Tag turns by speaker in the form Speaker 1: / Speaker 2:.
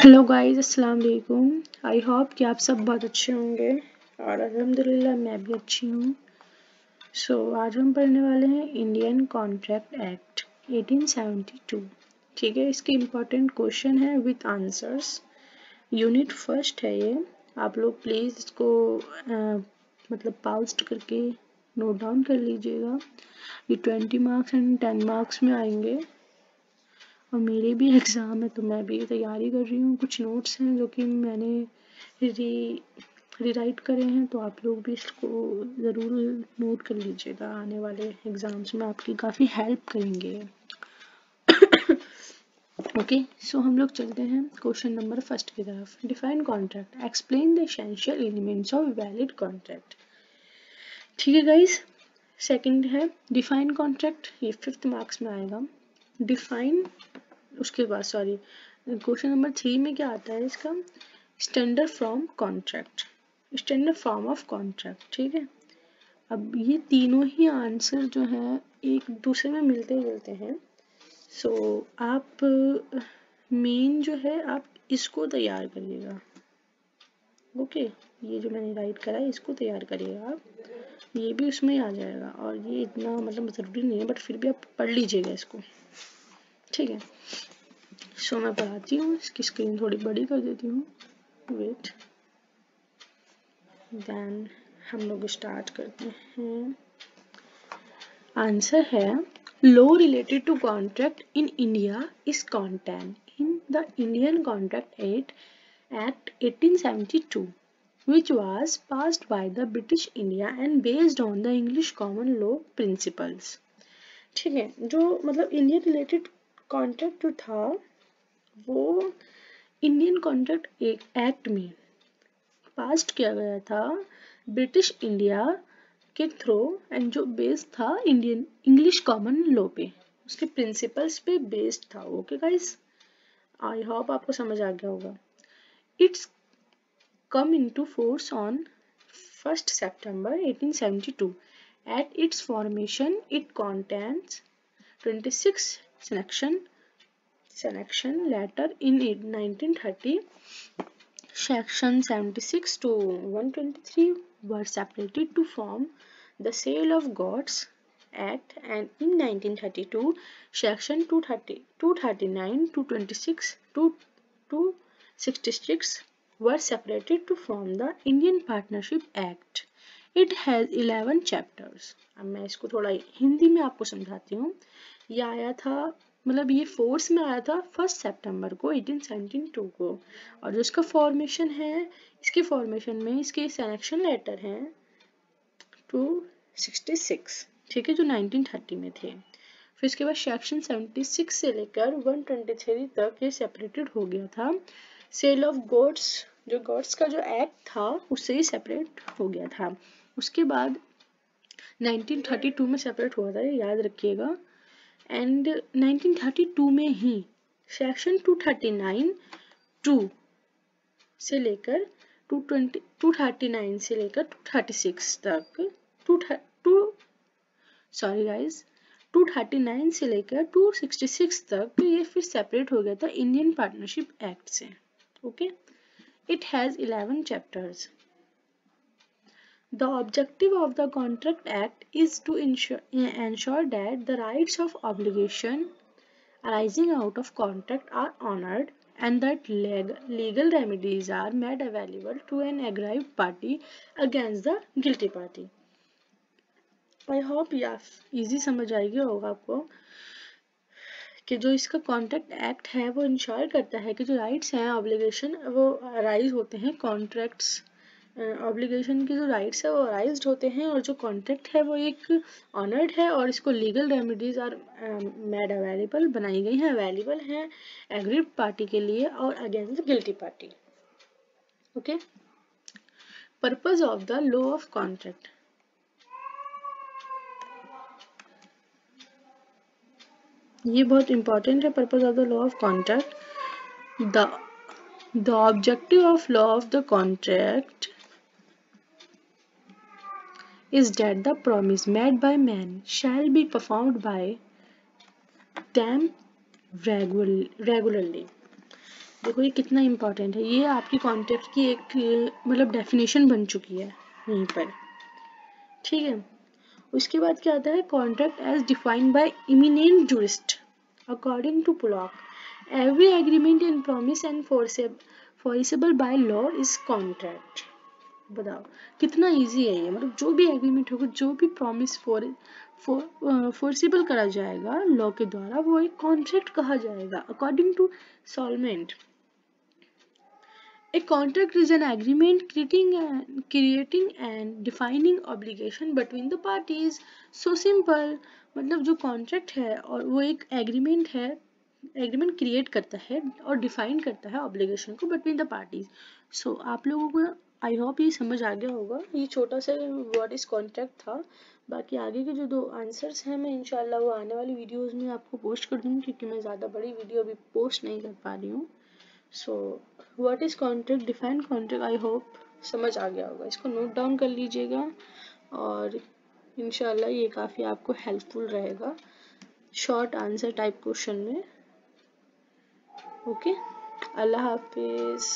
Speaker 1: Hello guys, अस्सलाम वालेकुम। I hope कि आप सब बहुत अच्छे होंगे और अल्हम्दुलिल्लाह मैं भी अच्छी हूँ। आज हम पढ़ने वाले हैं इंडियन कॉन्ट्रैक्ट एक्ट 1872। ठीक है, इसके इम्पोर्टेंट क्वेश्चन है विथ आंसर्स। यूनिट फर्स्ट है ये। आप लोग प्लीज़ इसको मतलब पॉज करके नोट डाउन कर लीजिएगा। ये 20 मार्क्स एंड 10 मार्क्स में आएंगे और मेरे भी एग्ज़ाम है तो मैं भी तैयारी कर रही हूँ। कुछ नोट्स हैं जो कि मैंने रीराइट करे हैं, तो आप लोग भी इसको ज़रूर नोट कर लीजिएगा। आने वाले एग्ज़ाम्स में आपकी काफ़ी हेल्प करेंगे। ओके, सो हम लोग चलते हैं क्वेश्चन नंबर फर्स्ट की तरफ। Define contract, explain the essential elements of valid contract. ठीक है गाइस, सेकंड है डिफाइन कॉन्ट्रैक्ट, ये 5th मार्क्स में आएगा। डिफाइन, उसके बाद सॉरी क्वेश्चन नंबर 3 में क्या आता है इसका, standard form contract, standard form of contract. ठीक है, अब ये तीनों ही आंसर जो है एक दूसरे में मिलते जुलते हैं। सो आप मेन जो है आप इसको तैयार करिएगा। ओके, ये जो मैंने राइट करा है इसको तैयार करिएगा आप, ये भी उसमें ही आ जाएगा और ये इतना मतलब ज़रूरी नहीं है, बट फिर भी आप पढ़ लीजिएगा इसको। ठीक है, सो मैं पढ़ाती हूँ, इसकी स्क्रीन थोड़ी बड़ी कर देती हूँ। वेट, देन हम लोग स्टार्ट करते हैं। आंसर है law related to contract in India is contain in the Indian contract act 1872 which was passed by the British India and based on the English common law principles। ठीक है, जो मतलब Indian related contract जो था वो Indian contract act में past किया गया था ब्रिटिश इंडिया के थ्रू एंड जो बेस्ड था इंडियन इंग्लिश कॉमन लॉ पे, उसके प्रिंसिपल्स पे बेस्ड था। ओके गाइस, आई होप आपको समझ आ गया होगा। It's come into force on 1st September 1872. At its formation, it contains 26 selection later in 1930. Section 76 to 123 were separated to form the Sale of Goods Act, and in 1932, Section 239 to 26 to 266 were separated to form the Indian Partnership Act. It has 11 chapters. अब मैं इसको थोड़ा हिंदी में आपको समझाती हूँ। ये आया था, मतलब ये फोर्स में आया था 1 सितंबर को 1872 को, और जो इसका फॉर्मेशन है, इसके फॉर्मेशन में इसके सिलेक्शन लेटर हैं 266, ठीक है, जो 1930 में थे। फिर इसके बाद सेक्शन 76 से लेकर 123 तक ये सेपरेटेड हो गया था। सेल ऑफ गुड्स, जो गुड्स का जो एक्ट था उससे ही सेपरेट हो गया था। उसके बाद 1932 में सेपरेट हुआ था, ये याद रखिएगा। एंड 1932 में ही सेक्शन 239 से लेकर 239 से लेकर 236 तक 239 से लेकर 266 तक ये फिर सेपरेट हो गया था इंडियन पार्टनरशिप एक्ट से। Okay, it has 11 chapters. The objective of the Contract Act is to ensure that the rights of obligation arising out of contract are honored and that legal remedies are made available to an aggrieved party against the guilty party। I hope ये easy समझ आएगी होगा आपको कि जो इसका contract act है वो इंश्योर करता है कि जो राइट्स हैं, ऑब्लिगेशन वो अराइज होते हैं, कॉन्ट्रैक्ट्स ऑब्लिगेशन के जो राइट्स है वो अराइज होते हैं, और जो कॉन्ट्रैक्ट है वो एक ऑनर्ड है, और इसको legal remedies are made available, बनाई गई हैं, अवेलेबल हैं एग्रीड पार्टी के लिए और against guilty party. Okay, purpose of the law of contract, ये बहुत इंपॉर्टेंट है। Purpose of the law of contract, the objective of law of the contract is that the promise made by man shall be performed by them regularly। देखो ये कितना important है, ये आपकी contract की एक मतलब डेफिनेशन बन चुकी है यहीं पर, ठीक है। उसके बाद क्या आता है, contract as defined by eminent jurist according to Pollock, every agreement and promise enforceable by law is contract. बताओ कितना इजी है ये, मतलब जो भी एग्रीमेंट होगा, जो भी प्रॉमिस फोर्सेबल करा जाएगा लॉ के द्वारा, वो एक कॉन्ट्रैक्ट कहा जाएगा according to Salmond. A contract is an agreement creating and defining obligation between the parties. So simple। मतलब जो कॉन्ट्रैक्ट है और वो एक एग्रीमेंट है, एग्रीमेंट क्रिएट करता है और डिफाइन करता है ऑब्लिगेशन को बिटवीन द पार्टीज। सो आप लोगों को आई होप ये समझ आ गया होगा, ये छोटा सा व्हाट इज कॉन्ट्रैक्ट था। बाकी आगे के जो 2 आंसर्स हैं मैं इंशाल्लाह वो आने वाली वीडियोस में आपको पोस्ट कर दूँगी, क्योंकि मैं ज़्यादा बड़ी वीडियो अभी पोस्ट नहीं कर पा रही हूँ। So what is contract, define contract, I hope समझ आ गया होगा। इसको नोट डाउन कर लीजिएगा और इंशाल्लाह ये काफ़ी आपको हेल्पफुल रहेगा शॉर्ट आंसर टाइप क्वेश्चन में। ओके, अल्लाह हाफिज़।